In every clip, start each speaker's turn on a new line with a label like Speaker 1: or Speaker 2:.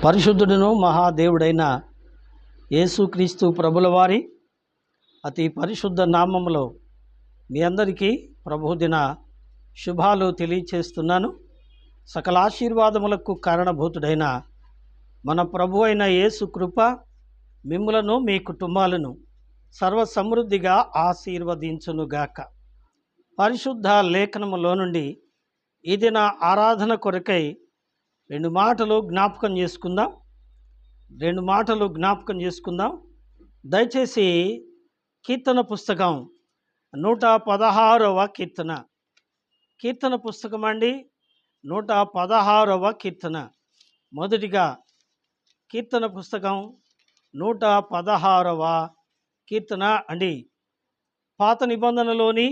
Speaker 1: పరిశుద్ధుడును మహాదేవుడైన యేసుక్రీస్తు ప్రభుల వారి అతి పరిశుద్ధ నామములో మీ అందరికీ ప్రభుదిన శుభాలు తెలియచేస్తున్నాను. సకల ఆశీర్వాదములకు కారణభూతుడైన మన ప్రభు అయిన యేసు కృప మిమ్ములను మీ కుటుంబాలను సర్వ సమృద్ధిగా ఆశీర్వదించునుగాక. పరిశుద్ధ లేఖనములో నుండి ఈ దిన ఆరాధన కొరకై రెండు మాటలు జ్ఞాపకం చేసుకుందాం. దయచేసి కీర్తన పుస్తకం 116వ కీర్తన పుస్తకం అండి. 116వ కీర్తన. మొదటిగా కీర్తన పుస్తకం 116వ కీర్తన అండి. పాత నిబంధనలోని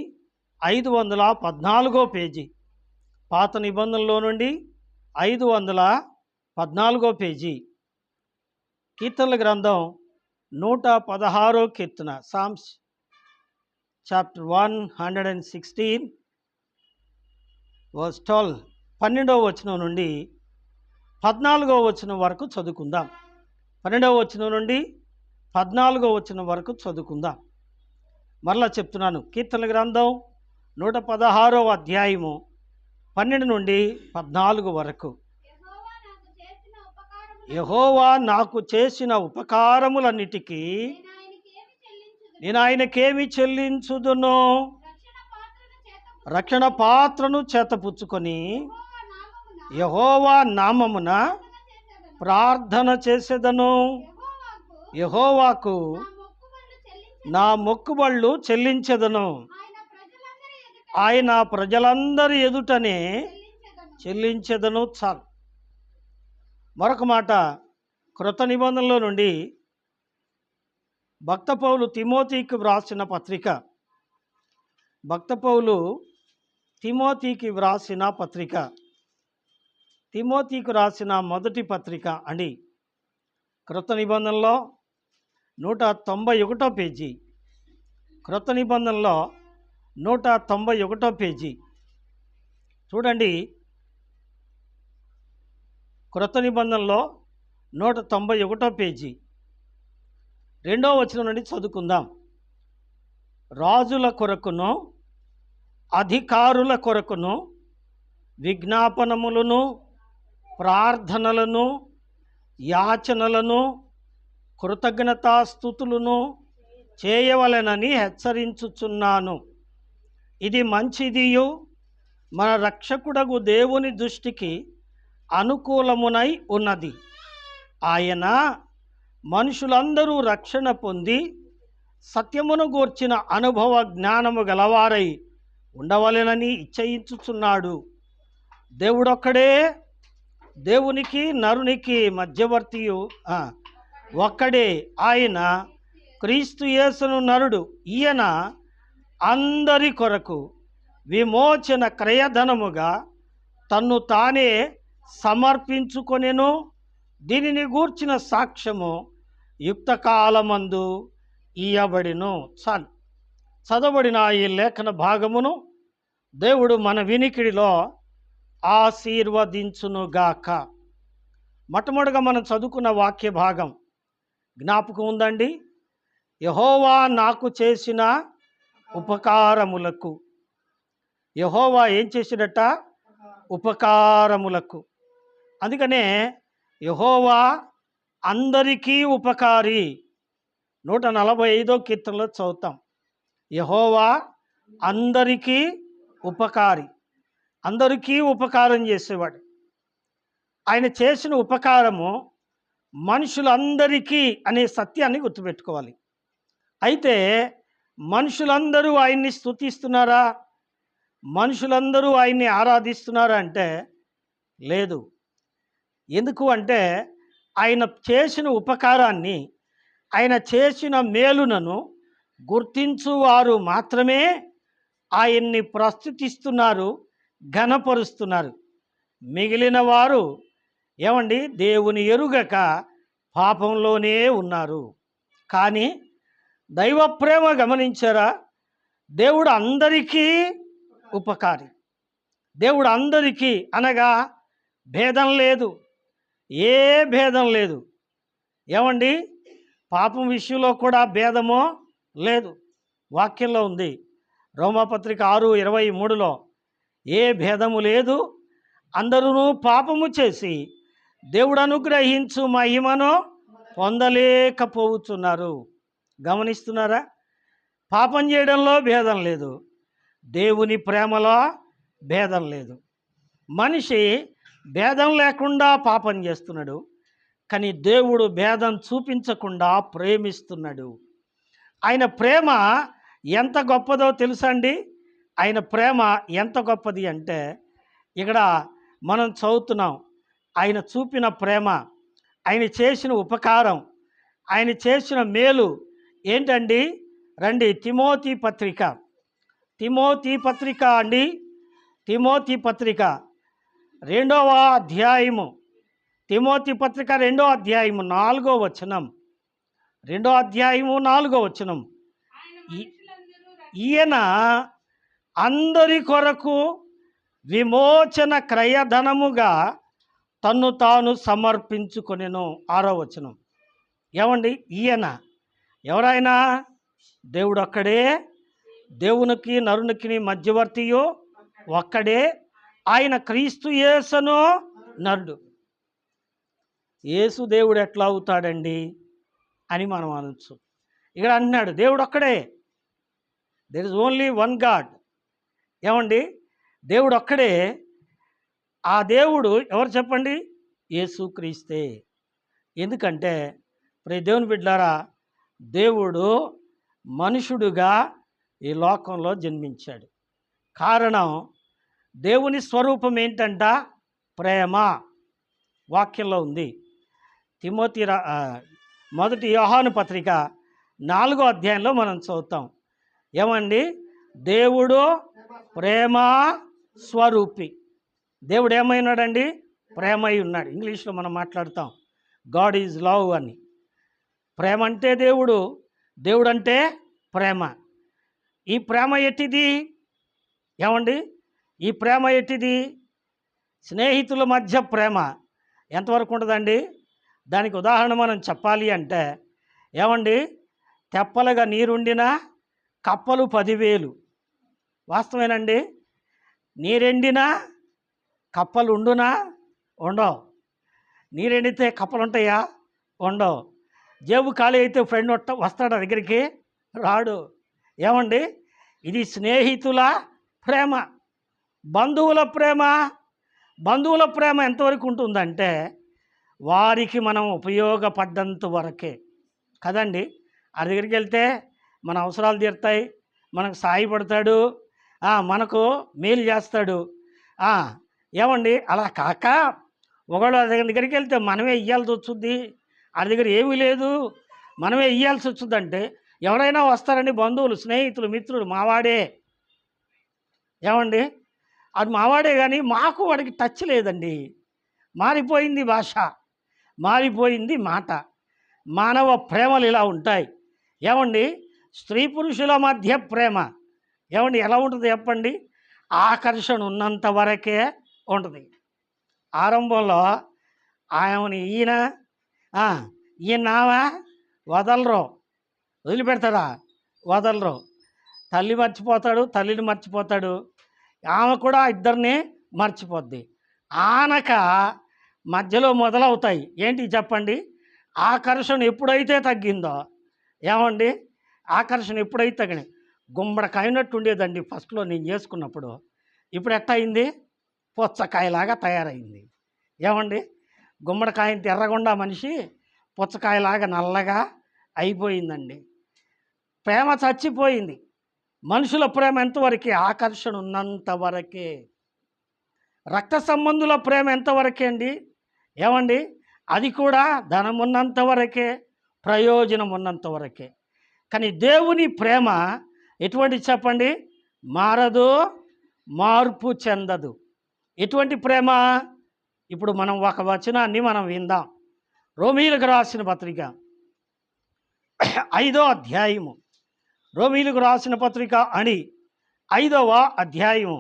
Speaker 1: 514 పేజీ. పాత నిబంధనలో నుండి 514 పేజీ. కీర్తనల గ్రంథం 116 కీర్తన. సామ్స్ చాప్టర్ 116 వర్స్ 12, 12వ వచనం నుండి 14వ వచనం వరకు చదువుకుందాం. 12వ వచనం నుండి 14వ వచనం వరకు చదువుకుందాం. మరలా చెప్తున్నాను, కీర్తనల గ్రంథం 116వ అధ్యాయము 12 నుండి 14 వరకు. యెహోవా నాకు చేసిన ఉపకారములన్నిటికీ నేను ఆయనకేమి చెల్లించుదును? రక్షణ పాత్రను చేతపుచ్చుకొని యెహోవా నామమున ప్రార్థన చేసేదను. యెహోవాకు నా మొక్కుబళ్ళు చెల్లించెదను. ఆయన ప్రజలందరి ఎదుటనే చెల్లించెదను. చాలు. మరొక మాట, క్రొత్త నిబంధనలో నుండి భక్త పౌలు తిమోతికి వ్రాసిన పత్రిక. తిమోతికి రాసిన మొదటి పత్రిక అండి. క్రొత్త నిబంధనలో 191 పేజీ. క్రొత్త నిబంధనలో 191 పేజీ చూడండి. క్రొత్త నిబంధనలో 191 పేజీ 2వ వచనం నుండి చదువుకుందాం. రాజుల కొరకును అధికారుల కొరకును విజ్ఞాపనములను ప్రార్థనలను యాచనలను కృతజ్ఞతాస్తుతులను చేయవలెనని హెచ్చరించుచున్నాను. ఇది మంచిదియు మన రక్షకుడగు దేవుని దృష్టికి అనుకూలమునై ఉన్నది. ఆయన మనుషులందరూ రక్షణ పొంది సత్యమును గూర్చిన అనుభవ జ్ఞానము గలవారై ఉండవలెనని ఇచ్చయించుచున్నాడు. దేవుడొక్కడే, దేవునికి నరునికి మధ్యవర్తియు ఒక్కడే. ఆయన క్రీస్తు యేసును నరుడు. ఈయన అందరి కొరకు విమోచన క్రయధనముగా తన్ను తానే సమర్పించుకొనెను. దీనిని గూర్చిన సాక్ష్యము యుక్తకాలమందు ఇయ్యబడిను. చాలు. చదవబడిన ఈ లేఖన భాగమును దేవుడు మన వినికిడిలో ఆశీర్వదించునుగాక. మొట్టమొదటిగా మనం చదువుకున్న వాక్య భాగం జ్ఞాపకం ఉందండి. యెహోవా నాకు చేసిన ఉపకారములకు. యెహోవా ఏం చేసినట్ట? ఉపకారములకు. అందుకనే యెహోవా అందరికీ ఉపకారి. 145వ కీర్తనలో చదువుతాం, యెహోవా అందరికీ ఉపకారి. అందరికీ ఉపకారం చేసేవాడు. ఆయన చేసిన ఉపకారము మనుషులందరికీ అనే సత్యాన్ని గుర్తుపెట్టుకోవాలి. అయితే మనుషులందరూ ఆయన్ని స్తుతిస్తున్నారా? మనుషులందరూ ఆయన్ని ఆరాధిస్తున్నారా అంటే లేదు. ఎందుకు అంటే ఆయన చేసిన ఉపకారాన్ని, ఆయన చేసిన మేలునను గుర్తించువారు మాత్రమే ఆయన్ని ప్రస్తుతిస్తున్నారు, ఘనపరుస్తున్నారు. మిగిలిన వారు దేవుని ఎరుగక పాపంలోనే ఉన్నారు. కానీ దైవ ప్రేమ గమనించారా? దేవుడు అందరికీ ఉపకారి. దేవుడు అందరికీ అనగా భేదం లేదు. ఏ భేదం లేదు. ఏమండి, పాపం విషయంలో కూడా భేదమో లేదు. వాక్యంలో ఉంది, రోమాపత్రిక 6:23లో ఏ భేదము లేదు, అందరూ పాపము చేసి దేవుడు అనుగ్రహించు మహిమను పొందలేకపోతున్నారు. గమనిస్తున్నారా? పాపం చేయడంలో భేదం లేదు, దేవుని ప్రేమలో భేదం లేదు. మనిషి భేదం లేకుండా పాపం చేస్తున్నాడు, కానీ దేవుడు భేదం చూపించకుండా ప్రేమిస్తున్నాడు. ఆయన ప్రేమ ఎంత గొప్పదో తెలుసా అండి? ఆయన ప్రేమ ఎంత గొప్పది అంటే, ఇక్కడ మనం చదువుతున్నాం, ఆయన చూపిన ప్రేమ, ఆయన చేసిన ఉపకారం, ఆయన చేసిన మేలు ఏంటండి? రండి, తిమోతి పత్రిక అండి, తిమోతి పత్రిక 2వ అధ్యాయము, తిమోతి పత్రిక 2వ అధ్యాయము 4వ వచనం, 2వ అధ్యాయము 4వ వచనం. ఈయన అందరి కొరకు విమోచన క్రయధనముగా తన్ను తాను సమర్పించుకొనెను. 6వ వచనం. ఏమండి, ఈయన ఎవరైనా? దేవుడు ఒక్కడే, దేవునికి నరునికి మధ్యవర్తియో ఒక్కడే, ఆయన క్రీస్తు యేసును నరుడు. యేసు దేవుడు ఎట్లా అవుతాడండి అని మనం అనొచ్చు. ఇక్కడ అంటున్నాడు దేవుడు ఒక్కడే, there is only one God. ఏమండి, దేవుడు ఒక్కడే. ఆ దేవుడు ఎవరు చెప్పండి? యేసు క్రీస్తే. ఎందుకంటే ప్రియ దేవుని బిడ్డలారా, దేవుడు మనుషుడుగా ఈ లోకంలో జన్మించాడు. కారణం, దేవుని స్వరూపం ఏంటంట? ప్రేమ. వాక్యంలో ఉంది. తిమోతి మొదటి యోహాను పత్రిక 4వ అధ్యాయంలో మనం చదువుతాం. ఏమండి, దేవుడు ప్రేమ స్వరూపి. దేవుడు ఏమైనాడండి? ప్రేమ అయి ఉన్నాడు. ఇంగ్లీష్లో మనం మాట్లాడతాం గాడ్ ఈజ్ లవ్ అని. ప్రేమ అంటే దేవుడు, దేవుడు అంటే ప్రేమ. ఈ ప్రేమ ఎట్టిది? ఏమండి, ఈ ప్రేమ ఎట్టిది? స్నేహితుల మధ్య ప్రేమ ఎంతవరకు ఉంటుందండి? దానికి ఉదాహరణ మనం చెప్పాలి అంటే, ఏమండి, తెప్పలుగా నీరుండినా కప్పలు 10,000. వాస్తవేనండి? నీరెండినా కప్పలు ఉండునా? ఉండవు. నీరెండితే కప్పలు ఉంటాయా? ఉండవు. జేబు ఖాళీ అయితే ఫ్రెండ్ వస్తాడా దగ్గరికి? రాడు. ఏమండి, ఇది స్నేహితుల ప్రేమ. బంధువుల ప్రేమ, బంధువుల ప్రేమ ఎంతవరకు ఉంటుందంటే వారికి మనం ఉపయోగపడ్డంత వరకే కదండి. ఆ దగ్గరికి వెళ్తే మన అవసరాలు తీరుతాయి, మనకు సాయపడతాడు, మనకు మేలు చేస్తాడు. ఏమండి, అలా కాక ఒకళ్ళు దగ్గరికి వెళ్తే మనమే ఇయ్యాల్సి వస్తుంది, ఆ దగ్గర ఏమీ లేదు మనమే ఇయ్యాల్సి వచ్చిందంటే ఎవరైనా వస్తారండి, బంధువులు, స్నేహితులు, మిత్రులు, మావాడే. ఏమండి, అది మావాడే, కానీ మాకు వాడికి టచ్ లేదండి. మారిపోయింది భాష, మారిపోయింది మాట. మానవ ప్రేమలు ఇలా ఉంటాయి. ఏమండి, స్త్రీ పురుషుల మధ్య ప్రేమ ఏమండి ఎలా ఉంటుంది చెప్పండి? ఆకర్షణ ఉన్నంత వరకే ఉంటుంది. ఆరంభంలో ఆయనని ఈయన వదలరు, వదిలిపెడతారా? వదలరు. తల్లి మర్చిపోతాడు, తల్లిని మర్చిపోతాడు, ఆమె కూడా ఇద్దరిని మర్చిపోద్ది. ఆనక మధ్యలో మొదలవుతాయి. ఏంటి చెప్పండి? ఆకర్షణ ఎప్పుడైతే తగ్గిందో, ఏమండి, ఆకర్షణ ఎప్పుడైతే తగ్గిన గుమ్మడికాయనట్టు ఉండేదండి ఫస్ట్లో నేను చేసుకున్నప్పుడు. ఇప్పుడు ఎట్ట అయింది? పుచ్చకాయలాగా తయారైంది. ఏమండి, గుమ్మడికాయంత ఎర్రగుండా మనిషి పుచ్చకాయలాగా నల్లగా అయిపోయిందండి. ప్రేమ చచ్చిపోయింది. మనుషుల ప్రేమ ఎంతవరకే? ఆకర్షణ ఉన్నంత వరకే. రక్త సంబంధుల ప్రేమ ఎంతవరకే అండి? ఏమండి, అది కూడా ధనం ఉన్నంత వరకే, ప్రయోజనం ఉన్నంత వరకే. కానీ దేవుని ప్రేమ ఎటువంటి చెప్పండి? మారదు, మార్పు చెందదు. ఎటువంటి ప్రేమ? ఇప్పుడు మనం ఒక వచనాన్ని మనం విందాం. రోమీయులకు రాసిన పత్రిక 5వ అధ్యాయము, రోమీయులకు రాసిన పత్రిక అని 5వ అధ్యాయము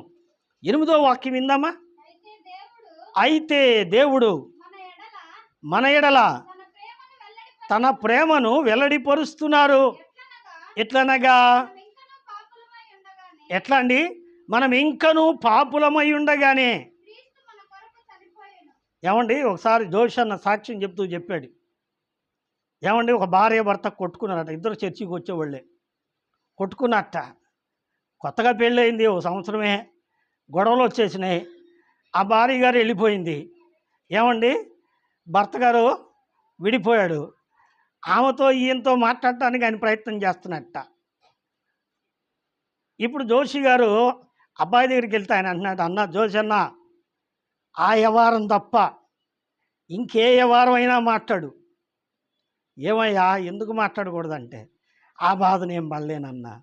Speaker 1: 8వ వాక్యం విందామా? అయితే దేవుడు మన ఎడల తన ప్రేమను వెల్లడిపరుస్తున్నారు. ఎట్లనగా ఎట్లా అండి? మనం ఇంకనూ పాపులమై ఉండగానే. ఏమండి, ఒకసారి జోష్ అన్న సాక్ష్యం చెప్తూ చెప్పాడు. ఏమండి, ఒక భార్య భర్త కొట్టుకున్నారట. ఇద్దరు చర్చికి వచ్చేవాళ్ళే. కొట్టుకున్నట్ట. కొత్తగా పెళ్ళయింది, ఒక సంవత్సరమే. గొడవలు వచ్చేసినాయి. ఆ భార్య గారు వెళ్ళిపోయింది. ఏమండి, భర్త గారు విడిపోయాడు. ఆమెతో ఈయనతో మాట్లాడటానికి ఆయన ప్రయత్నం చేస్తున్నట్ట. ఇప్పుడు జోషి గారు అబ్బాయి దగ్గరికి వెళ్తే ఆయన అంటున్నాడు, అన్న జోషి అన్న, ఆ వ్యవహారం తప్ప ఇంకే వ్యవహారం అయినా మాట్లాడు. ఏమయ్యా, ఎందుకు మాట్లాడకూడదంటే, ఆ బాధ నేను పడలేనన్నా.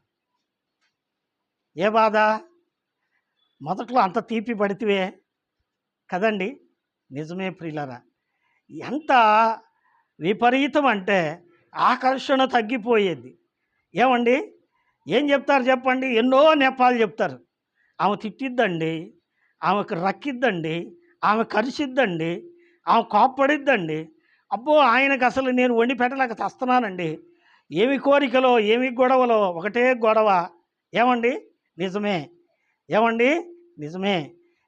Speaker 1: ఏ బాధ? మొదట్లో అంత తీపి పడితే కదండి. నిజమే ప్రియులరా, ఎంత విపరీతం అంటే ఆకర్షణ తగ్గిపోయేది. ఏమండి, ఏం చెప్తారు చెప్పండి? ఎన్నో నెపాలు చెప్తారు. ఆమె తిట్టిద్దండి, ఆమెకు రక్కిద్దండి, ఆమె కరిసిద్దండి, ఆమె కోప్పడిద్దండి. అబ్బో, ఆయనకు అసలు నేను వండి పెట్టలేక చస్తున్నానండి. ఏమి కోరికలో, ఏమి గొడవలో, ఒకటే గొడవ. ఏమండి, నిజమే. ఏమండి, నిజమే.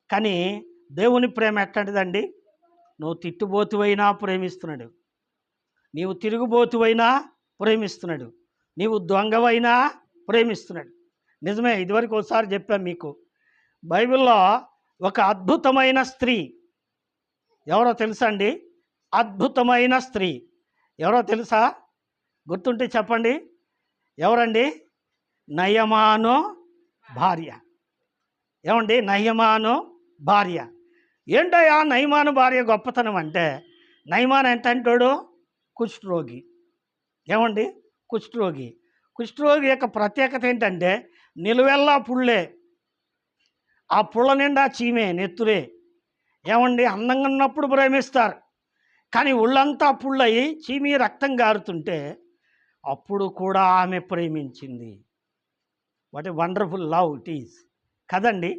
Speaker 1: కానీ దేవుని ప్రేమ ఎట్లాంటిదండి? నువ్వు తిట్టుబోతువైనా ప్రేమిస్తున్నాడు, నీవు తిరుగుబోతువైనా ప్రేమిస్తున్నాడు, నీవు దొంగవైనా ప్రేమిస్తున్నాడు. నిజమే. ఇదివరకు ఒకసారి చెప్పాను మీకు. బైబిల్లో ఒక అద్భుతమైన స్త్రీ ఎవరో తెలుసా అండి? అద్భుతమైన స్త్రీ ఎవరో తెలుసా? గుర్తుంటే చెప్పండి. ఎవరండి? నయమాను భార్య. ఏమండి, నయమాను భార్య. ఏంటయ్యా నయమాను భార్య గొప్పతనం అంటే, నయమాన్ ఏంటంటాడు? కుష్ఠరోగి. ఏమండి, కుష్ఠరోగి. కుష్ఠరోగి యొక్క ప్రత్యేకత ఏంటంటే, నిలువెల్లా పుళ్ళే, ఆ పుళ్ళ నిండా చీమే, నెత్తురే. ఏమండి, అందంగా ఉన్నప్పుడు ప్రేమిస్తారు, కానీ ఒళ్ళంతా పుళ్ళయి చీమి రక్తం గారుతుంటే అప్పుడు కూడా ఆమె ప్రేమించింది. What a wonderful love it is కదండి.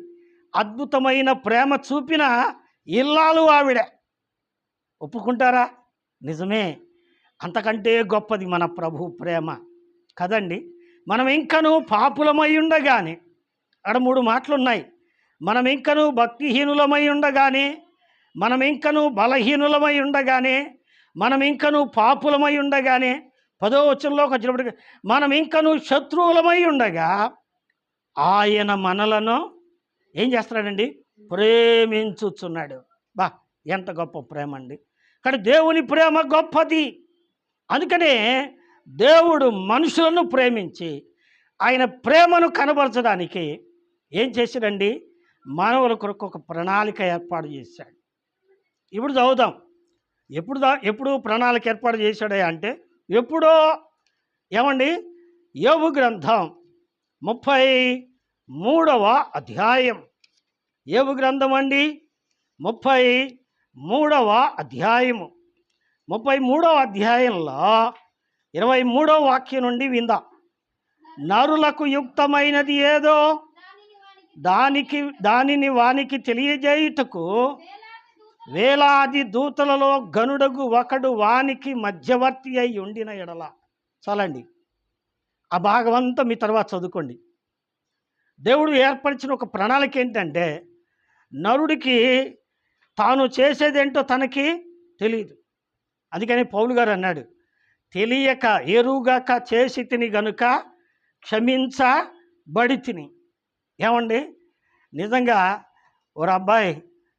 Speaker 1: అద్భుతమైన ప్రేమ చూపిన ఇల్లాలు ఆవిడ. ఒప్పుకుంటారా? నిజమే. అంతకంటే గొప్పది మన ప్రభు ప్రేమ కదండి. మనం ఇంకనూ పాపులమై ఉండగానే, అక్కడ 3 మాటలు ఉన్నాయి. మనం ఇంకనూ భక్తిహీనులమై ఉండగానే, మనం ఇంకనూ బలహీనులమై ఉండగానే, మనం ఇంకనూ పాపులమై ఉండగానే, 10వ వచనంలోకి వచ్చినప్పటికీ మనం ఇంకనూ శత్రువులమై ఉండగా ఆయన మనలను ఏం చేస్తున్నాడండి? ప్రేమించుచున్నాడు. బా, ఎంత గొప్ప ప్రేమ అండి. కానీ దేవుని ప్రేమ గొప్పది. అందుకనే దేవుడు మనుషులను ప్రేమించి ఆయన ప్రేమను కనబరచడానికి ఏం చేశాడండి? మానవుల కొరకు ఒక ప్రణాళిక ఏర్పాటు చేశాడు. ఇప్పుడు చదువుదాం. ఎప్పుడు ప్రణాళిక ఏర్పాటు చేశాడే అంటే, ఎప్పుడో. ఏమండి, యోబు గ్రంథం 33వ అధ్యాయం. యోబు గ్రంథం అండి 33వ అధ్యాయము. 33వ అధ్యాయంలో 23వ వాక్యం నుండి విందాం. నరులకు యుక్తమైనది ఏదో దానిని వానికి తెలియజేయుటకు వేలాది దూతలలో గనుడగు ఒకడు వానికి మధ్యవర్తి అయి ఉండిన ఎడల. చాలండి, ఆ భాగం అంతా మీ తర్వాత చదువుకోండి. దేవుడు ఏర్పరిచిన ఒక ప్రణాళిక ఏంటంటే, నరుడికి తాను చేసేదేంటో తనకి తెలియదు. అందుకని పౌలు గారు అన్నాడు, తెలియక ఎరుగాక చేసి తిని గనుక క్షమించబడి తిని. ఏమండి, నిజంగా ఓ అబ్బాయి,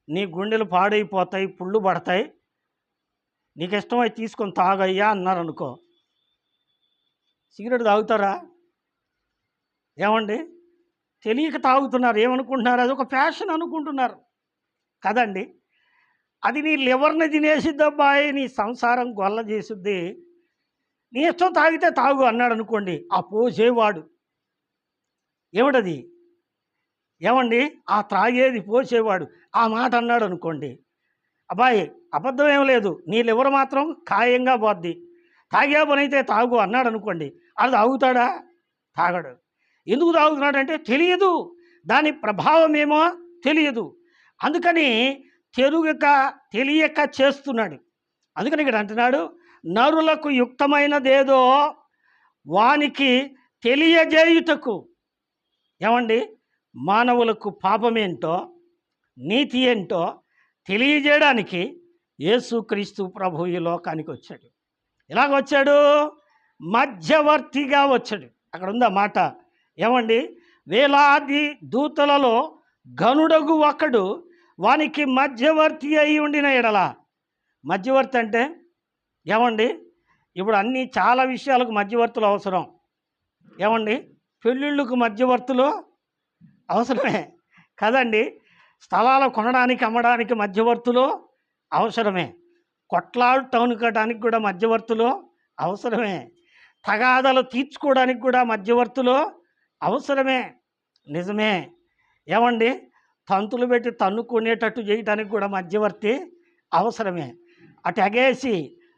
Speaker 1: నీ గుండెలు పాడైపోతాయి, పుళ్ళు పడతాయి, నీకు ఇష్టమై తీసుకొని తాగయ్యా అన్నారనుకో, సిగరెట్ తాగుతారా? ఏమండి, తెలియక తాగుతున్నారు. ఏమనుకుంటున్నారు? అది ఒక ఫ్యాషన్ అనుకుంటున్నారు కదండి. అది నీ లివర్ని తినేసిద్ది అబ్బాయి, నీ సంసారం గొల్ల చేసిద్ది. నీ ఇష్టం తాగితే తాగు అన్నాడు అనుకోండి, ఆ పోసేవాడు ఏమిటది? ఏమండి, ఆ త్రాగేది పోసేవాడు ఆ మాట అన్నాడు అనుకోండి, అబ్బాయి అబద్ధం ఏం లేదు, నీ లివర్ మాత్రం ఖాయంగా పోద్ది, తాగే పనైతే తాగు అన్నాడు అనుకోండి, అది తాగుతాడా? తాగడు. ఎందుకు తాగుతున్నాడంటే తెలియదు, దాని ప్రభావం ఏమో తెలియదు. అందుకని తెలియక చేస్తున్నాడు. అందుకని ఇక్కడ అంటున్నాడు, నరులకు యుక్తమైనదేదో వానికి తెలియజేయుటకు. ఏమండి, మానవులకు పాపమేంటో నీతి ఏంటో తెలియజేయడానికి యేసుక్రీస్తు ప్రభు ఈ లోకానికి వచ్చాడు. ఎలాగొచ్చాడు? మధ్యవర్తిగా వచ్చాడు. అక్కడ ఉందా మాట. ఏమండి, వేలాది దూతలలో గనుడగు ఒకడు వానికి మధ్యవర్తి అయి ఉండిన ఎడల. మధ్యవర్తి అంటే ఏమండి, ఇప్పుడు అన్నీ చాలా విషయాలకు మధ్యవర్తులు అవసరం. ఏమండి, పెళ్ళిళ్ళకు మధ్యవర్తులు అవసరమే కదండి. స్థలాలు కొనడానికి అమ్మడానికి మధ్యవర్తులు అవసరమే. కొట్లాడటానికి కూడా మధ్యవర్తులు అవసరమే. తగాదాలు తీర్చుకోవడానికి కూడా మధ్యవర్తులు అవసరమే. నిజమే. ఏమండి, తంతులు పెట్టి తన్నుకునేటట్టు చేయడానికి కూడా మధ్యవర్తి అవసరమే. అటు ఎగేసి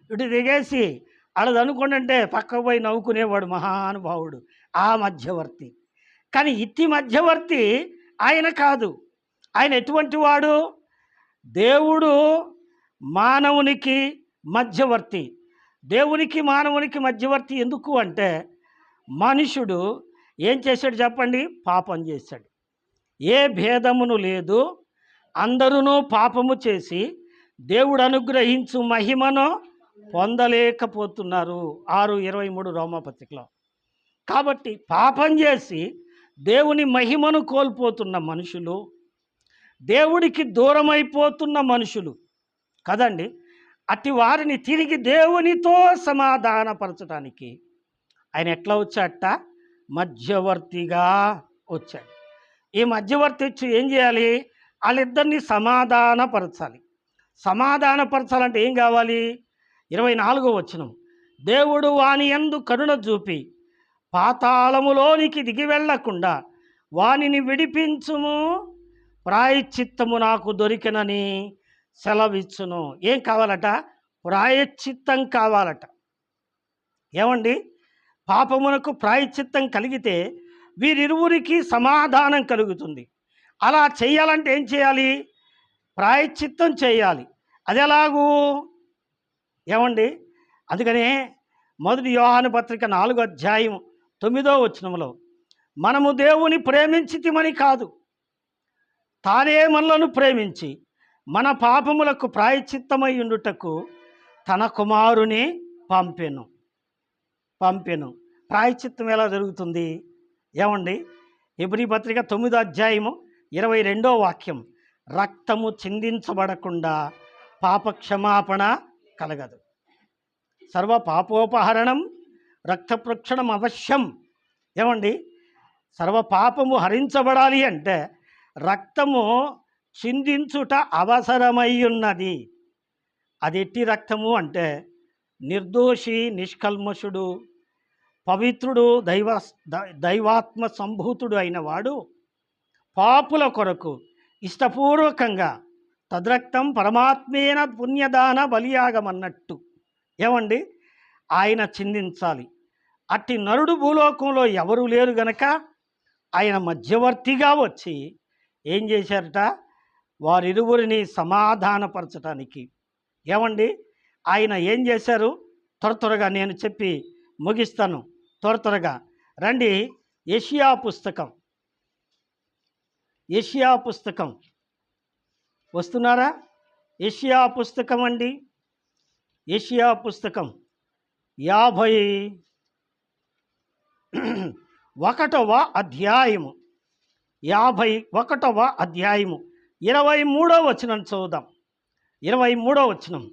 Speaker 1: ఇటు దిగేసి అలా అనుకుంటే పక్కకు పోయి నవ్వుకునేవాడు మహానుభావుడు, ఆ మధ్యవర్తి. కానీ ఇట్టి మధ్యవర్తి ఆయన కాదు. ఆయన ఎటువంటి వాడు? దేవుడు మానవునికి మధ్యవర్తి. దేవునికి మానవునికి మధ్యవర్తి ఎందుకు అంటే, మనుషుడు ఏం చేశాడు చెప్పండి? పాపం చేశాడు. ఏ భేదమును లేదు, అందరూ పాపము చేసి దేవుడు అనుగ్రహించు మహిమను పొందలేకపోతున్నారు. 6:23 రోమాపత్రికలో. కాబట్టి పాపం చేసి దేవుని మహిమను కోల్పోతున్న మనుషులు, దేవుడికి దూరమైపోతున్న మనుషులు కదండి, అట్టి వారిని తిరిగి దేవునితో సమాధానపరచడానికి ఆయన ఎట్లా వచ్చాట? మధ్యవర్తిగా వచ్చాడు. ఈ మధ్యవర్తి వచ్చి ఏం చేయాలి? వాళ్ళిద్దరిని సమాధానపరచాలి. సమాధానపరచాలంటే ఏం కావాలి? 24వ వచనం, దేవుడు వాని యందు కరుణ చూపి పాతాళములోనికి దిగి వెళ్ళకుండా వానిని విడిపించుము, ప్రాయశ్చిత్తము నాకు దొరికినని సెలవిచ్చును. ఏం కావాలట? ప్రాయశ్చిత్తం కావాలట. ఏమండి, పాపమునకు ప్రాయశ్చిత్తం కలిగితే వీరిరువురికి సమాధానం కలుగుతుంది. అలా చేయాలంటే ఏం చేయాలి? ప్రాయశ్చిత్తం చేయాలి. అది ఎలాగూ? ఏమండి, అందుకనే 1 యోహాను పత్రిక 4:9 వచనంలో, మనము దేవుని ప్రేమించితిమని కాదు, తానే మనలను ప్రేమించి మన పాపములకు ప్రాయశ్చిత్తమై ఉండుటకు తన కుమారుని పంపెను. ప్రాయశ్చిత్తం ఎలా జరుగుతుంది? ఏమండి, హెబ్రీ పత్రిక 9:22 వాక్యం, రక్తము చిందించబడకుండా పాప క్షమాపణ కలగదు. సర్వ పాపోపహరణం రక్త ప్రోక్షణం అవశ్యం. ఏమండి, సర్వ పాపము హరించబడాలి అంటే రక్తము చిందించుట అవసరమై ఉన్నది. అది ఎట్టి రక్తము అంటే, నిర్దోషి నిష్కల్మషుడు పవిత్రుడు దైవాత్మ సంభూతుడు అయిన వాడు పాపుల కొరకు ఇష్టపూర్వకంగా తద్రక్తం పరమాత్మేన పుణ్యదాన బలియాగమన్నట్టు ఏమండి ఆయన చిందించాలి. అట్టి నరుడు భూలోకంలో ఎవరు లేరు గనక ఆయన మధ్యవర్తిగా వచ్చి ఏం చేశారట? వారిరువురిని సమాధానపరచడానికి. ఏమండి, ఆయన ఏం చేశారు? త్వరగా నేను చెప్పి ముగిస్తాను. త్వరగా రండి. యెషయా పుస్తకం వస్తున్నారా? యెషయా పుస్తకం అండి. యెషయా పుస్తకం 51వ అధ్యాయము 23వ వచనం చదువుదాం. 23వ వచనం,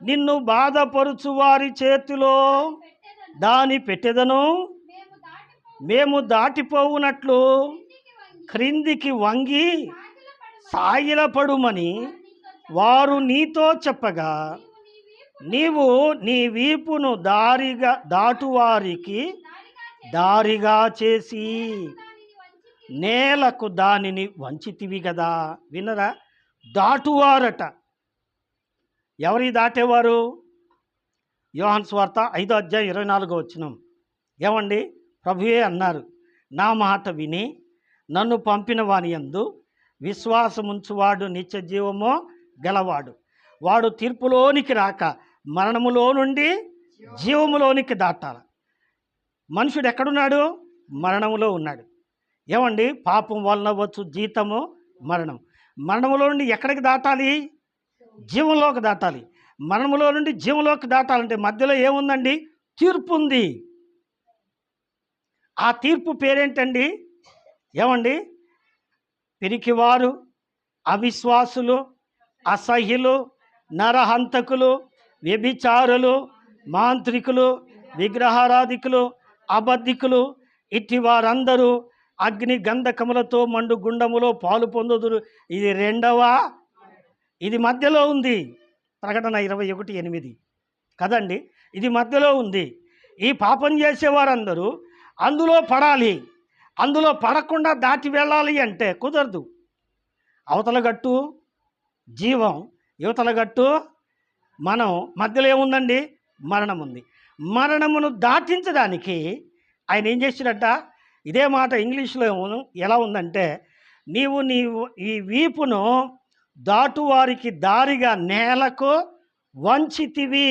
Speaker 1: నిన్ను బాధపరుచు వారి చేతిలో దాని పెట్టెదను, మేము దాటిపోవునట్లు క్రిందికి వంగి సాగిలపడుమని వారు నీతో చెప్పగా, నీవు నీ వీపును దాటువారికి దారిగా చేసి నేలకు దానిని వంచితివి కదా. వినరా? దాటువారట. ఎవరి దాటేవారు? యోహాను సువార్త 5:24 వచనం. ఏమండి, ప్రభువే అన్నారు, నా మాట విని నన్ను పంపిన వాని యందు విశ్వాసముంచువాడు నిత్య జీవమో గలవాడు, వాడు తీర్పులోనికి రాక మరణములో నుండి జీవములోనికి దాటాలి. మనుషుడు ఎక్కడున్నాడు? మరణములో ఉన్నాడు. ఏమండి, పాపం వలన వచ్చు జీతము మరణం. మరణములో నుండి ఎక్కడికి దాటాలి? జీవంలోకి దాటాలి. మరణములో నుండి జీవంలోకి దాటాలంటే మధ్యలో ఏముందండి? తీర్పు ఉంది. ఆ తీర్పు పేరేంటండి? ఏమండి, పిరికివారు, అవిశ్వాసులు, అసహ్యులు, నరహంతకులు, వ్యభిచారులు, మాంత్రికులు, విగ్రహారాధికులు, అబద్ధికులు, ఇట్టి వారందరూ అగ్ని గంధకములతో మండు గుండములో పాలు పొందుదురు. ఇది ఇది మధ్యలో ఉంది. ప్రకటన 21:8 కదండి. ఇది మధ్యలో ఉంది. ఈ పాపం చేసేవారందరూ అందులో పడాలి. అందులో పడకుండా దాటి వెళ్ళాలి అంటే కుదరదు. అవతల గట్టు జీవం, యువతల గట్టు మనం, మధ్యలో ఏముందండి? మరణం ఉంది. మరణమును దాటించడానికి ఆయన ఏం చేసినట్ట? ఇదే మాట ఇంగ్లీష్లో ఎలా ఉందంటే, నీవు ఈ వీపును దాటువారికి దారిగా నేలకు వంచితివి.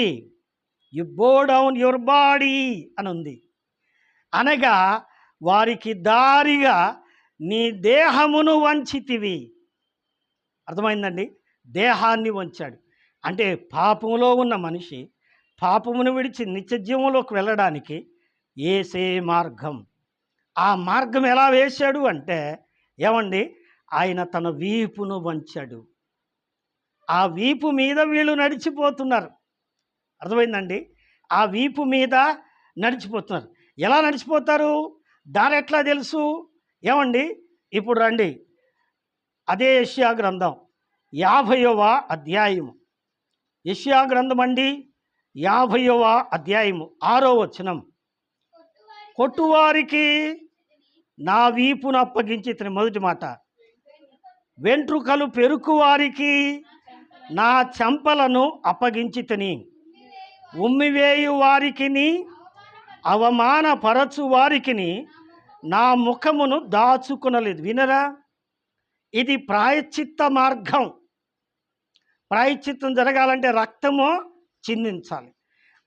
Speaker 1: You bow down your body అని ఉంది. అనగా వారికి దారిగా నీ దేహమును వంచితివి. అర్థమైందండి? దేహాన్ని వంచాడు. అంటే పాపములో ఉన్న మనిషి పాపమును విడిచి నిత్యజీవంలోకి వెళ్ళడానికి ఏసే మార్గం. ఆ మార్గం ఎలా వేశాడు అంటే, ఏమండి, ఆయన తన వీపును వంచాడు. ఆ వీపు మీద వీళ్ళు నడిచిపోతున్నారు. అర్థమైందండి? ఆ వీపు మీద నడిచిపోతున్నారు. ఎలా నడిచిపోతారు? దాని ఎట్లా తెలుసు? ఏమండి, ఇప్పుడు రండి, అదే యెషయా గ్రంథం 50వ అధ్యాయము. యెషయా గ్రంథం అండి 50వ అధ్యాయము 6వ వచనం. కొట్టువారికి నా వీపును అప్పగించి, మొదటి మాట, వెంట్రుకలు పెరుకు వారికి నా చెంపలను అప్పగించితిని, ఉమ్మివేయు వారికిని అవమానపరచు వారికిని నా ముఖమును దాచుకునలేదు. వినరా? ఇది ప్రాయశ్చిత్త మార్గం. ప్రాయశ్చిత్తం జరగాలంటే రక్తము చిందించాలి.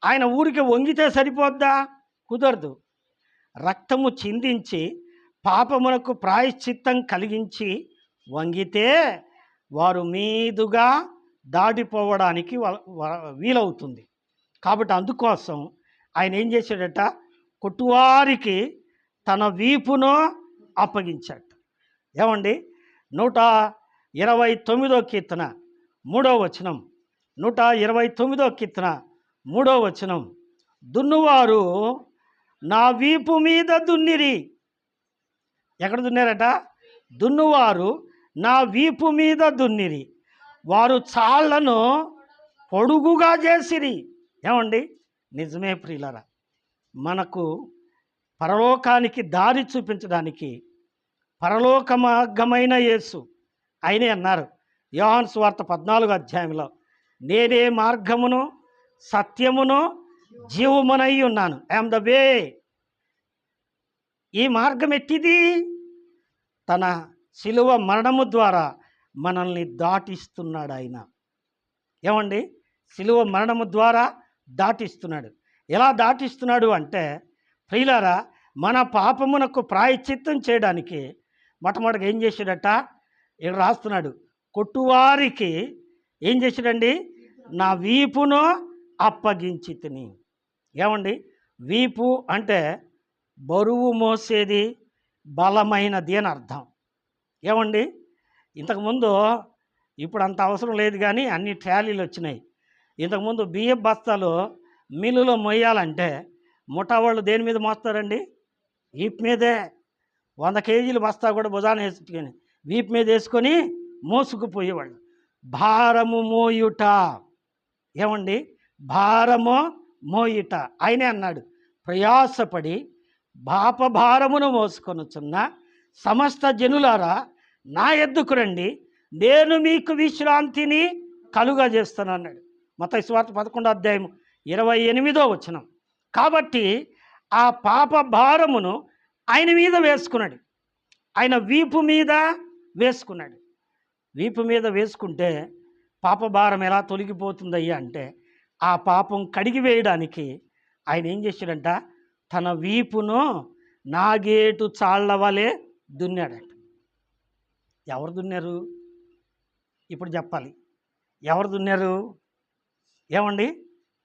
Speaker 1: ఆయన ఊరికి వంగితే సరిపోద్దా? కుదరదు. రక్తము చిందించి పాపమునకు ప్రాయశ్చిత్తం కలిగించి వంగితే వారు మీదుగా దాటిపోవడానికి వీలవుతుంది. కాబట్టి అందుకోసం ఆయన ఏం చేశాడట? కొట్టువారికి తన వీపును అప్పగించాడు. ఏమండి, 129వ కీర్తన 3వ వచనం. 129వ కీర్తన 3వ వచనం. దున్నువారు నా వీపు మీద దున్నిరి. ఎక్కడ దున్నారట? దున్నువారు నా వీపు మీద దున్నిరి, వారు చాళ్లను పొడుగుగా చేసిరి. ఏమండి, నిజమే ప్రియులారా, మనకు పరలోకానికి దారి చూపించడానికి పరలోక మార్గమైన యేసు ఆయనే అన్నారు యోహాను సువార్త 14వ అధ్యాయంలో, నేనే మార్గమును సత్యమును జీవమునై ఉన్నాను. I'm the way. ఈ మార్గం ఎట్టిది? తన శిలువ మరణము ద్వారా మనల్ని దాటిస్తున్నాడు ఆయన. ఏమండి, శిలువ మరణము ద్వారా దాటిస్తున్నాడు. ఎలా దాటిస్తున్నాడు అంటే, ప్రియులారా, మన పాపమునకు ప్రాయశ్చిత్తం చేయడానికి మొట్టమొదటిగా ఏం చేశాడట? ఇక్కడ రాస్తున్నాడు, కొట్టువారికి ఏం చేశాడండి? నా వీపును అప్పగించి తిని. ఏమండి, వీపు అంటే బరువు మోసేది, బలమైనది అని అర్థం. ఏమండి, ఇంతకుముందు, ఇప్పుడు అంత అవసరం లేదు కానీ అన్ని ట్రాలీలు వచ్చినాయి. ఇంతకుముందు బియ్యం బస్తాలు మిల్లులో మొయ్యాలంటే ముఠా వాళ్ళు దేని మీద మోస్తారండి? వీపు మీదే. 100 కేజీలు బస్తా కూడా భుజాన వేసుకొని వీపు మీద వేసుకొని మోసుకుపోయేవాళ్ళు. భారము మోయుట. ఏమండి, భారము మోయుట. ఆయనే అన్నాడు, ప్రయాసపడి భారమును మోసుకొనుచున్న సమస్త జనులారా నా యొద్దకు రండి, నేను మీకు విశ్రాంతిని కలుగజేస్తాను అన్నాడు. మత్తయి సువార్త 11వ అధ్యాయం 28వ వచనం. కాబట్టి ఆ పాప భారమును ఆయన మీద వేసుకున్నాడు. ఆయన వీపు మీద వేసుకున్నాడు. వీపు మీద వేసుకుంటే పాపభారం ఎలా తొలగిపోతుందయ్యా అంటే, ఆ పాపం కడిగి వేయడానికి ఆయన ఏం చేశాడంట, తన వీపును నాగేటు చాళ్ల వలె దున్నాడంట. ఎవరు దున్నారు? ఇప్పుడు చెప్పాలి. ఎవరు దున్నారు? ఏమండి?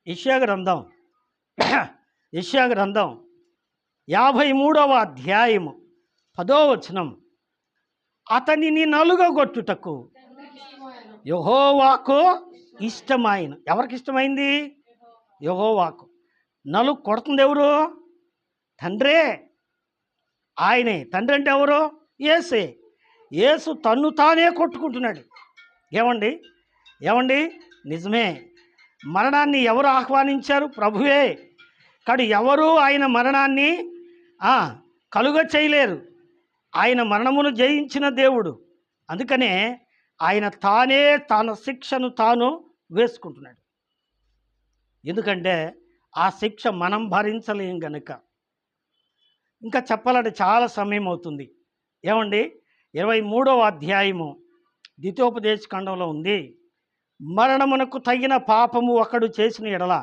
Speaker 1: యెషయా గ్రంథం 53వ అధ్యాయము 10వ వచనం. అతనిని నలుగగొట్టుటకు యెహోవాకు ఇష్టమైన. ఎవరికి ఇష్టమైంది? యెహోవాకు. నలుగు కొడుతుంది ఎవరు? తండ్రే. ఆయనే. తండ్రి అంటే ఎవరు? యేసే. యేసు తన్ను తానే కొట్టుకుంటున్నాడు. ఏమండి? నిజమే. మరణాన్ని ఎవరు ఆహ్వానించారు? ప్రభువే. కానీ ఎవరు ఆయన మరణాన్ని కలుగ చేయలేరు. ఆయన మరణమును జయించిన దేవుడు. అందుకనే ఆయన తానే తన శిక్షను తాను వేసుకుంటున్నాడు. ఎందుకంటే ఆ శిక్ష మనం భరించలేం గనుక. ఇంకా చెప్పాలంటే చాలా సమయం అవుతుంది. ఏమండి? 23వ అధ్యాయము ద్వితీయోపదేశ ఖండంలో ఉంది. మరణమునకు తగిన పాపము ఒకడు చేసిన ఎడల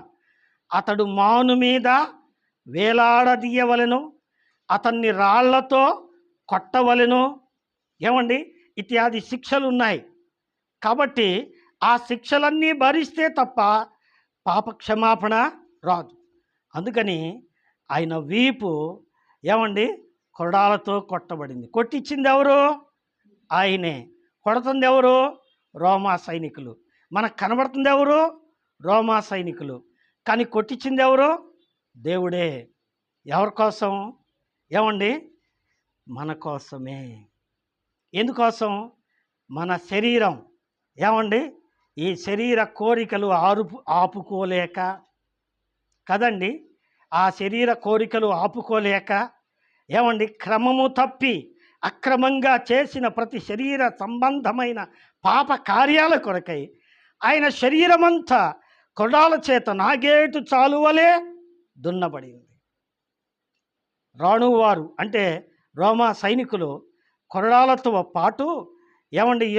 Speaker 1: అతడు మాను మీద వేలాడదీయవలెను, అతన్ని రాళ్లతో కొట్టవలెను. ఏమండి? ఇత్యాది శిక్షలు ఉన్నాయి. కాబట్టి ఆ శిక్షలన్నీ భరిస్తే తప్ప పాప క్షమాపణ రాదు. అందుకని ఆయన వీపు కొరడాలతో కొట్టబడింది. కొట్టించింది ఎవరు? ఆయనే. కొడుతుంది ఎవరు? రోమా సైనికులు. మనకు కనబడుతుంది ఎవరు? రోమా సైనికులు. కానీ కొట్టించింది ఎవరు? దేవుడే. ఎవరి కోసం? మన కోసమే. ఎందుకోసం? మన శరీరం ఈ శరీర కోరికలు ఆపుకోలేక కదండి. ఆ శరీర కోరికలు ఆపుకోలేక క్రమము తప్పి అక్రమంగా చేసిన ప్రతి శరీర సంబంధమైన పాప కార్యాల కొరకై ఆయన శరీరమంతా కొరడాల చేత నాగేటు చాలువలే దున్నబడింది. రాణువారు అంటే రోమా సైనికులు కొరడాలతో పాటు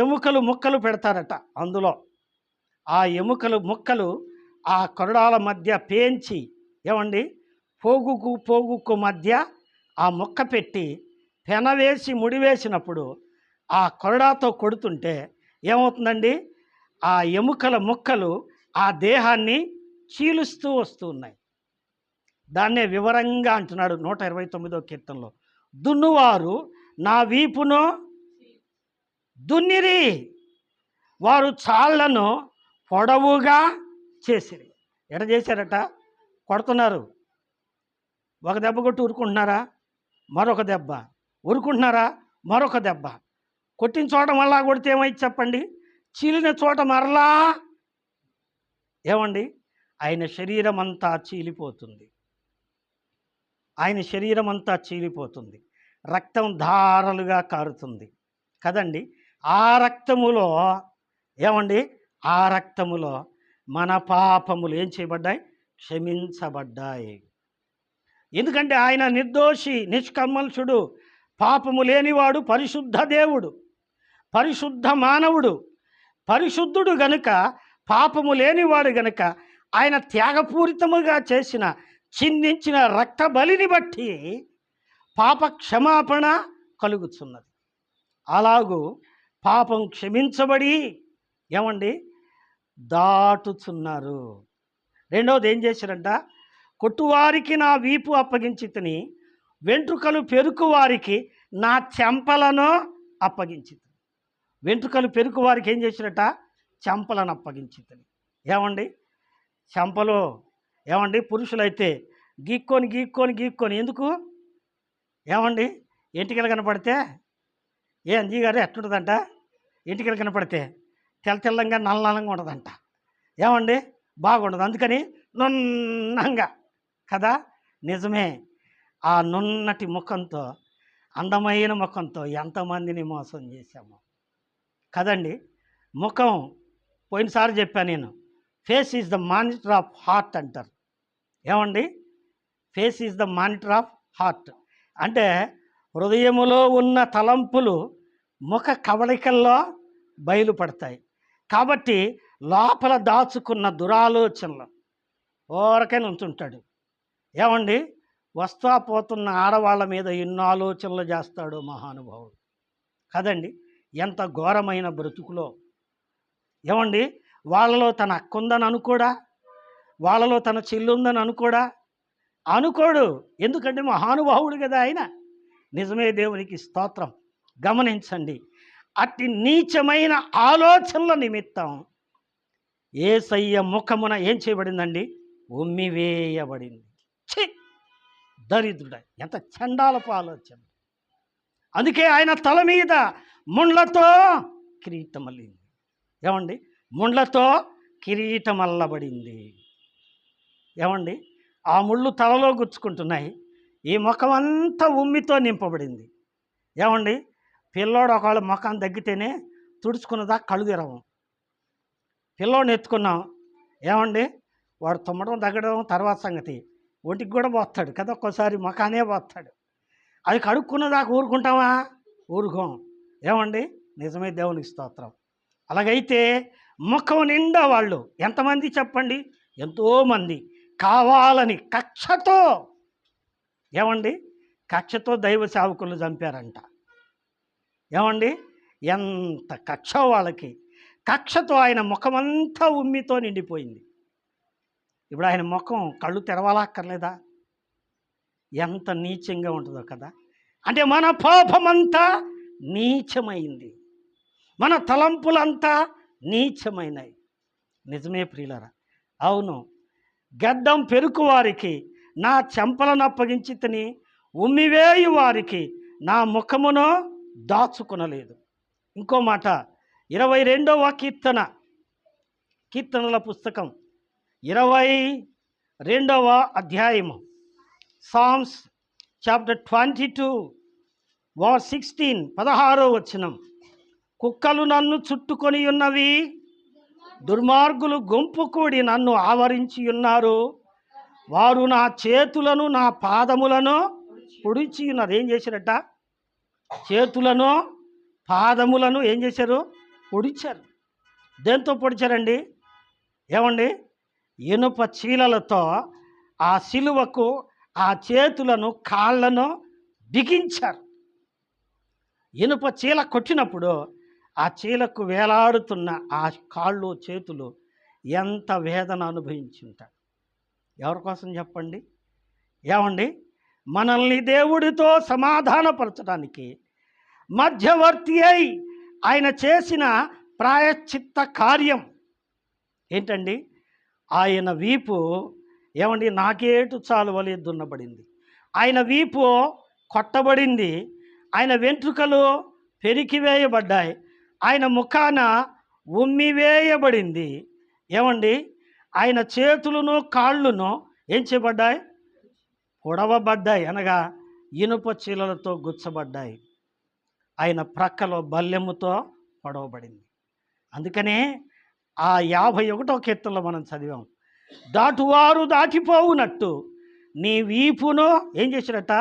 Speaker 1: ఎముకలు ముక్కలు పెడతారట. అందులో ఆ ఎముకలు ముక్కలు ఆ కొరడాల మధ్య పేంచి పోగుకు మధ్య ఆ ముక్క పెట్టి పెనవేసి ముడివేసినప్పుడు ఆ కొరడాతో కొడుతుంటే ఏమవుతుందండి? ఆ ఎముకల ముక్కలు ఆ దేహాన్ని చీలుస్తూ వస్తూ ఉన్నాయి. దాన్నే వివరంగా అంటున్నాడు 129వ కీర్తనలో, దున్నువారు నా వీపును దున్నిరి, వారు చాళ్లను పొడవుగా చేసిరి. ఎట చేశారట? కొడుతున్నారు. ఒక దెబ్బ కొట్టి ఉరుకుంటున్నారా? మరొక దెబ్బ. ఉరుకుంటున్నారా? మరొక దెబ్బ. కొట్టిన చోట మళ్ళా కొడితే ఏమైంది చెప్పండి? చీలిన చోట మరలా ఆయన శరీరం అంతా చీలిపోతుంది. రక్తం ధారలుగా కారుతుంది కదండి. ఆ రక్తములో మన పాపములు ఏం చేయబడ్డాయి? క్షమించబడ్డాయి. ఎందుకంటే ఆయన నిర్దోషి, నిష్కల్మషుడు, పాపము లేనివాడు, పరిశుద్ధ దేవుడు, పరిశుద్ధ మానవుడు, పరిశుద్ధుడు గనుక, పాపము లేనివాడు గనుక ఆయన త్యాగపూరితముగా చేసిన చిందించిన రక్త బలిని బట్టి పాప క్షమాపణ కలుగుతున్నది. అలాగూ పాపం క్షమించబడి దాటుచున్నారు. రెండవది ఏం చేశారంట? కొట్టువారికి నా వీపు అప్పగించి తిని, వెంట్రుకలు పెరుకు వారికి నా చెంపలను అప్పగించి. వెంట్రుకలు పెరుకు వారికి ఏం చేశారట? చెంపలను అప్పగించి తిని. చెంపలో పురుషులైతే గీక్కొని ఎందుకు? ఎంటికలు కనపడితే అంజీ గారు ఎట్లుంటుందంట? ఎంటికలు కనపడితే తెల్లంగా నల్లంగా ఉండదంట. బాగుండదు. అందుకని నున్నంగా కదా. నిజమే. ఆ నున్నటి ముఖంతో, అందమైన ముఖంతో ఎంతమందిని మోసం చేశాము కదండి. ముఖం పోయినసారి చెప్పాను నేను, face is the monitor of heart అంటారు. Face is the monitor of heart అంటే హృదయములో ఉన్న తలంపులు ముఖ కవళికల్లో బయలుపడతాయి. కాబట్టి లోపల దాచుకున్న దురాలోచనలు ఊరకే నుంచుంటాడు. ఏమండి, వస్తా పోతున్న ఆడవాళ్ళ మీద ఎన్నో ఆలోచనలు చేస్తాడు మహానుభావుడు కదండి. ఎంత ఘోరమైన బ్రతుకులో. ఏమండి, వాళ్ళలో తన అక్క ఉందని అనుకోడా, వాళ్ళలో తన చెల్లి ఉందని అనుకోడు. ఎందుకంటే మహానుభావుడు కదా ఆయన. నిజమే, దేవునికి స్తోత్రం. గమనించండి, అట్టి నీచమైన ఆలోచనల నిమిత్తం యేసయ్య ముఖమున ఏం చేయబడిందండి? ఉమ్మివేయబడింది. ఛీ, దరిద్రుడ, ఎంత చండాలపు ఆలోచన. అందుకే ఆయన తల మీద ముండ్లతో కిరీటం అల్లింది. ఏమండి, ముండ్లతో కిరీటం అల్లబడింది. ఏమండి, ఆ ముళ్ళు తలలో గుచ్చుకుంటున్నాయి. ఈ ముఖం అంతా ఉమ్మితో నింపబడింది. ఏమండి, పిల్లోడు ఒకవేళ ముఖం తగ్గితేనే తుడుచుకున్నదా కళ్ళు తెరవం. పిల్లోడిని ఎత్తుకున్నాం, ఏమండి, వాడు తుమ్మడం తగ్గడం తర్వాత సంగతి, ఒంటికి కూడా పోస్తాడు కదా, ఒక్కోసారి ముఖానే పోస్తాడు. అది కడుక్కున్నదాకా ఊరుకుంటామా? ఊరుకోం. ఏమండి, నిజమే, దేవునికి స్తోత్రం. అలాగైతే ముఖం నిండా వాళ్ళు ఎంతమంది చెప్పండి? ఎంతోమంది కావాలని కక్షతో, ఏమండి, కక్షతో దైవ సేవకులు చంపారంట. ఏమండి, ఎంత కక్ష వాళ్ళకి. కక్షతో ఆయన ముఖమంతా ఉమ్మితో నిండిపోయింది. ఇప్పుడు ఆయన ముఖం కళ్ళు తెరవాలక్కర్లేదా? ఎంత నీచంగా ఉంటుందో కదా. అంటే మన పాపమంతా నీచమైంది, మన తలంపులంతా నీచమైనవి. నిజమే ప్రియులారా, అవును. గడ్డం పెరుకు వారికి నా చెంపలను అప్పగించి తిని ఉమ్మివేయు వారికి నా ముఖమును దాచుకొనలేదు. ఇంకో మాట, 22వ కీర్తనల పుస్తకం 22వ అధ్యాయము, సామ్స్ చాప్టర్ 22 verse 16, 16వ వచనం. కుక్కలు నన్ను చుట్టుకొని ఉన్నవి, దుర్మార్గులు గుంపు కూడి నన్ను ఆవరించి ఉన్నారు. వారు నా చేతులను నా పాదములను పొడిచి ఉన్నారు. ఏం చేశారట? చేతులను పాదములను ఏం చేశారు? పొడిచారు. దేంతో పొడిచారండి? ఏమండి, ఇనుప చీలలతో ఆ సిలువకు ఆ చేతులను కాళ్ళను బిగించారు. ఇనుప చీల కొట్టినప్పుడు ఆ చీలకు వేలాడుతున్న ఆ కాళ్ళు చేతులు ఎంత వేదన అనుభవించి ఉంటారు. ఎవరి కోసం చెప్పండి? ఏమండి, మనల్ని దేవుడితో సమాధానపరచడానికి మధ్యవర్తి అయి ఆయన చేసిన ప్రాయశ్చిత్త కార్యం ఏంటండి? ఆయన వీపు, ఏమండి, నాకేటు చాలువలే దున్నబడింది. ఆయన వీపు కొట్టబడింది. ఆయన వెంట్రుకలు పెరికివేయబడ్డాయి. ఆయన ముఖాన ఉమ్మివేయబడింది. ఏమండి, ఆయన చేతులను కాళ్ళును ఏం చేయబడ్డాయి? పొడవబడ్డాయి, అనగా ఇనుప చీలలతో గుచ్చబడ్డాయి. ఆయన ప్రక్కలో బల్లెముతో పొడవబడింది. అందుకనే ఆ 51వ కీర్తనలో మనం చదివాం, దాటువారు దాటిపోవునట్టు నీ వీపును ఏం చేశాడట?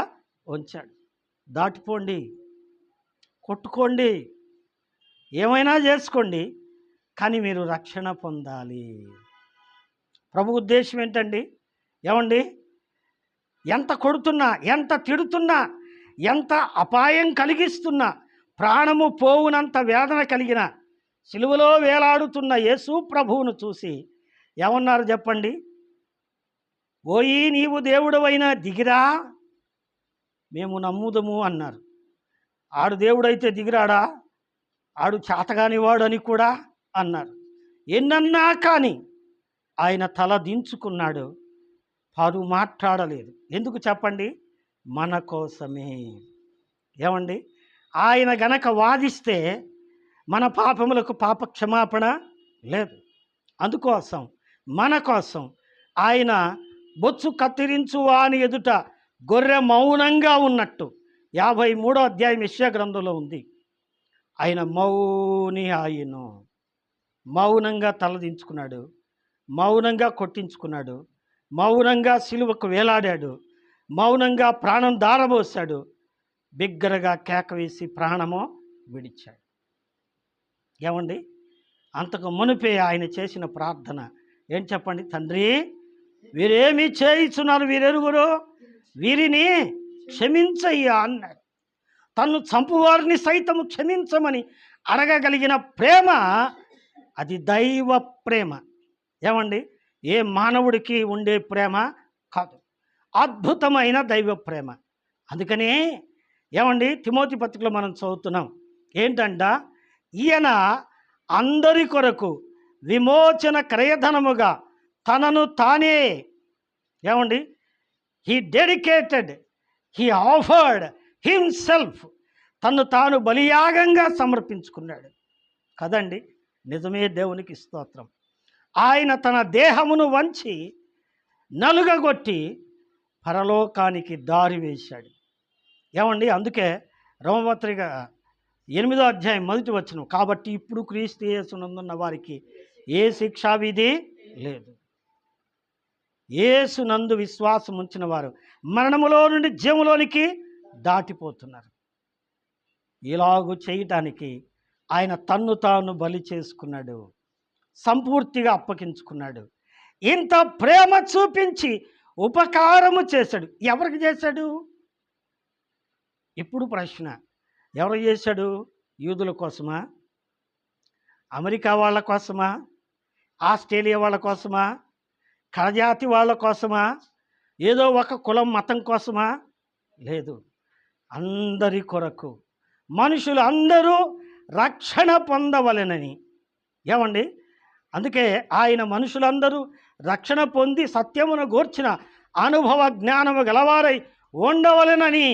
Speaker 1: ఉంచాడు. దాటిపోండి, కొట్టుకోండి, ఏమైనా చేసుకోండి, కానీ మీరు రక్షణ పొందాలి. ప్రభు ఉద్దేశం ఏంటండి? ఏమండి, ఎంత కొడుతున్నా, ఎంత తిడుతున్నా, ఎంత అపాయం కలిగిస్తున్నా, ప్రాణము పోవునంత వేదన కలిగిన సిలువలో వేలాడుతున్న యేసు ప్రభువును చూసి ఏమన్నారు చెప్పండి? ఓయి నీవు దేవుడవైనా దిగిరా, మేము నమ్ముదము అన్నారు. ఆడు దేవుడైతే దిగిరాడా? ఆడు చేతగానివాడు అని కూడా అన్నారు. ఎన్నన్నా కానీ ఆయన తల దించుకున్నాడు, పాడు మాట్లాడలేదు. ఎందుకు చెప్పండి? మన కోసమే. ఏమండి, ఆయన గనక వాదిస్తే మన పాపములకు పాప క్షమాపణ లేదు. అందుకోసం మన కోసం ఆయన బొచ్చు కత్తిరించు వాని ఎదుట గొర్రె మౌనంగా ఉన్నట్టు 53వ అధ్యాయం యెషయా గ్రంథంలో ఉంది. ఆయన మౌని ఆయను, మౌనంగా తలదించుకున్నాడు, మౌనంగా కొట్టించుకున్నాడు, మౌనంగా సిలువకు వేలాడాడు, మౌనంగా ప్రాణం దారబోసాడు, బిగ్గరగా కేక వేసి ప్రాణము విడిచాడు. ఏమండి, అంతకు మునిపే ఆయన చేసిన ప్రార్థన ఏం చెప్పండి? తండ్రి, వీరేమి చేయిస్తున్నారు, వీరెరుగురు, వీరిని క్షమించయ్యా అన్నాడు. తన్ను చంపువారిని సైతము క్షమించమని అడగగలిగిన ప్రేమ అది దైవ ప్రేమ. ఏమండి? ఏ మానవుడికి ఉండే ప్రేమ కాదు, అద్భుతమైన దైవ ప్రేమ. అందుకనే ఏమండి, తిమోతి పత్రికలో మనం చదువుతున్నాం ఏంటంట, ఈయన అందరి కొరకు విమోచన క్రయధనముగా తనను తానే ఏమండి he dedicated, he offered himself, తను తాను బలియాగంగా సమర్పించుకున్నాడు కదండి. నిజమే, దేవునికి స్తోత్రం. ఆయన తన దేహమును వంచి నలుగగొట్టి పరలోకానికి దారి వేశాడు. ఏమండి? అందుకే రోమపత్రిక 8వ అధ్యాయం 1వ వచనం, కాబట్టి ఇప్పుడు క్రీస్తు యేసునందున్న వారికి ఏ శిక్షావిధి లేదు. యేసునందు విశ్వాసం ఉంచిన వారు మరణములో నుండి జీవములోనికి దాటిపోతున్నారు. ఇలాగు చేయటానికి ఆయన తన్ను తాను బలి చేసుకున్నాడు, సంపూర్తిగా అప్పగించుకున్నాడు. ఇంత ప్రేమ చూపించి ఉపకారము చేశాడు. ఎవరికి చేశాడు? ఇప్పుడు ప్రశ్న, ఎవరు చేశాడు? యూదుల కోసమా? అమెరికా వాళ్ళ కోసమా? ఆస్ట్రేలియా వాళ్ళ కోసమా? కరజాతి వాళ్ళ కోసమా? ఏదో ఒక కులం మతం కోసమా? లేదు, అందరి కొరకు. మనుషులు అందరూ రక్షణ పొందవలెనని. ఏమండి? అందుకే ఆయన మనుషులందరూ రక్షణ పొంది సత్యమును గూర్చిన అనుభవ జ్ఞానము గలవారై ఉండవలెనని.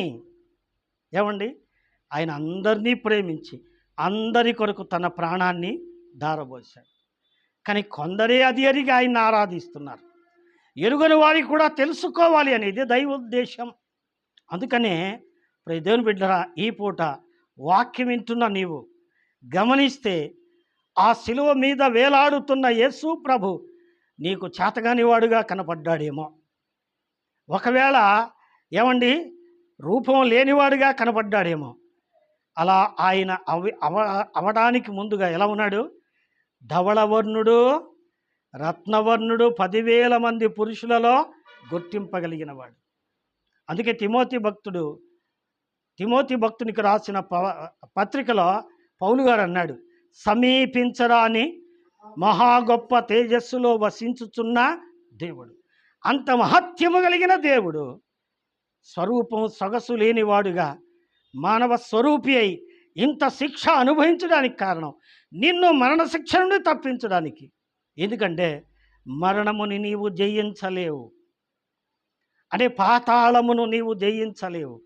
Speaker 1: ఏమండి? ఆయన అందరినీ ప్రేమించి అందరి కొరకు తన ప్రాణాన్ని ధారపోశాడు. కానీ కొందరే అది ఎరిగి ఆయన్ని ఆరాధిస్తున్నారు. ఎరుగని వారికి కూడా తెలుసుకోవాలి అనేది దైవ ఉద్దేశం. అందుకనే దేవుని బిడ్డరా, ఈ పూట వాక్యం వింటున్న నీవు గమనిస్తే ఆ శిలువ మీద వేలాడుతున్న యేసు ప్రభు నీకు చేతగాని వాడుగా కనపడ్డాడేమో. ఒకవేళ ఏమండి రూపం లేనివాడుగా కనపడ్డాడేమో. అలా ఆయన అవడానికి ముందుగా ఎలా ఉన్నాడు? ధవళవర్ణుడు, రత్నవర్ణుడు, 10,000 మంది పురుషులలో గుర్తింపగలిగినవాడు. అందుకే తిమోతి భక్తునికి రాసిన పత్రికలో పౌలు గారు అన్నాడు, సమీపించరాని మహా గొప్ప తేజస్సులో వసించుచున్న దేవుడు, అంత మహత్యము కలిగిన దేవుడు స్వరూపం సొగసు లేనివాడుగా మానవ స్వరూపి అయి ఇంత శిక్ష అనుభవించడానికి కారణం నిన్ను మరణశిక్ష నుండి తప్పించడానికి. ఎందుకంటే మరణముని నీవు జయించలేవు, అంటే పాతాళమును నీవు జయించలేవు.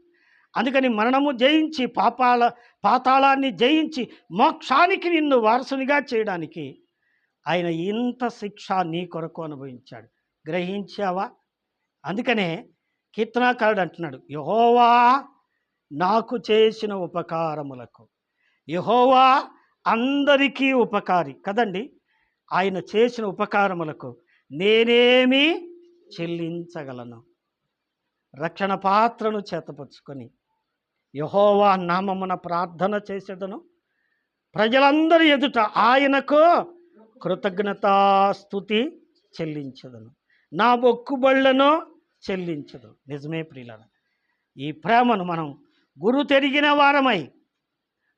Speaker 1: అందుకని మరణము జయించి పాతాళాన్ని జయించి మోక్షానికి నిన్ను వారసునిగా చేయడానికి ఆయన ఇంత శిక్ష నీ కొరకు అనుభవించాడు. గ్రహించావా? అందుకనే కీర్తనాకారుడు అంటున్నాడు, యెహోవా నాకు చేసిన ఉపకారములకు. యెహోవా అందరికీ ఉపకారి కదండి. ఆయన చేసిన ఉపకారములకు నేనేమి చెల్లించగలను? రక్షణ పాత్రను చేతపరుచుకొని యెహోవా నామమున ప్రార్థన చేసేదను, ప్రజలందరి ఎదుట ఆయనకు కృతజ్ఞతాస్తుతి చెల్లించదను, నా మొక్కుబళ్లను చెల్లించదు. నిజమే ప్రియులారా, ఈ ప్రేమను మనం గురు తెరిగిన వారమై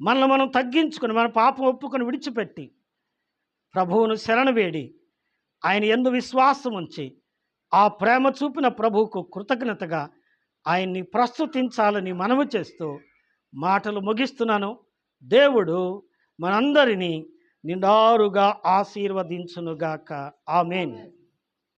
Speaker 1: మనల్ని మనం తగ్గించుకొని మన పాపం ఒప్పుకొని విడిచిపెట్టి ప్రభువును శరణు వేడి ఆయన యందు విశ్వాసం ఉంచి ఆ ప్రేమ చూపిన ప్రభువుకు కృతజ్ఞతగా ఆయన్ని ప్రస్తుతించాలని మనవి చేస్తూ మాటలు ముగిస్తున్నాను. దేవుడు మనందరినీ నిండారుగా ఆశీర్వదించునుగాక. ఆమేన్.